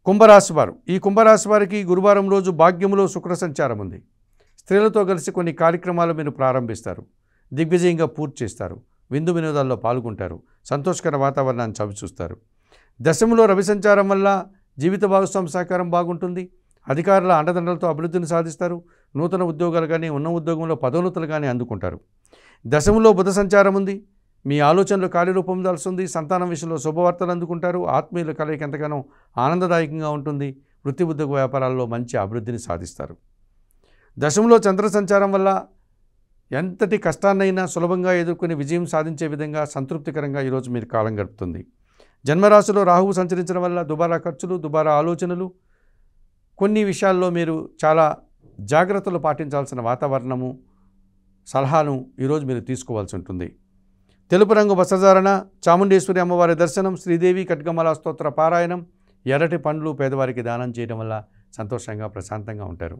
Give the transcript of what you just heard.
కుంభరాశి వారు ఈ కుంభరాశి వారికి గురువారం రోజు భాగ్యములో శుక్ర సంచారం ఉంది. స్త్రీలతో కలిసి కొన్ని కార్యక్రమాలు మీరు ప్రారంభిస్తారు, దిగ్విజయంగా పూర్తి చేస్తారు, విందు వినోదాల్లో పాల్గొంటారు, సంతోషకర వాతావరణాన్ని చవిచూస్తారు. దశములో రవి సంచారం వల్ల జీవిత భాగస్వామి సహకారం బాగుంటుంది. అధికారుల అండదండలతో అభివృద్ధిని సాధిస్తారు. నూతన ఉద్యోగాలు కానీ ఉన్న ఉద్యోగంలో పదోన్నతులు కానీ అందుకుంటారు. దశములో బుధ సంచారం ఉంది. మీ ఆలోచనలు కార్యరూపం దాల్స్తుంది. సంతానం విషయంలో శుభవార్తలు అందుకుంటారు. ఆత్మీయుల కలయిక ఎంతగానో ఆనందదాయకంగా ఉంటుంది. వృత్తి ఉద్యోగ వ్యాపారాల్లో మంచి అభివృద్ధిని సాధిస్తారు. దశములో చంద్ర సంచారం వల్ల ఎంతటి కష్టాన్నైనా సులభంగా ఎదుర్కొని విజయం సాధించే విధంగా సంతృప్తికరంగా ఈరోజు మీరు కాలం గడుపుతుంది. జన్మరాశిలో రాహువు సంచరించడం వల్ల దుబారా ఖర్చులు, దుబారా ఆలోచనలు, కొన్ని విషయాల్లో మీరు చాలా జాగ్రత్తలు పాటించాల్సిన వాతావరణము, సలహాను ఈరోజు మీరు తీసుకోవాల్సి ఉంటుంది. తెలుపు రంగు వస్త్రధారణ, చాముండేశ్వరి అమ్మవారి దర్శనం, శ్రీదేవి ఖడ్గమాల స్తోత్ర పారాయణం, ఎర్రటి పండ్లు పేదవారికి దానం చేయడం వల్ల సంతోషంగా ప్రశాంతంగా ఉంటారు.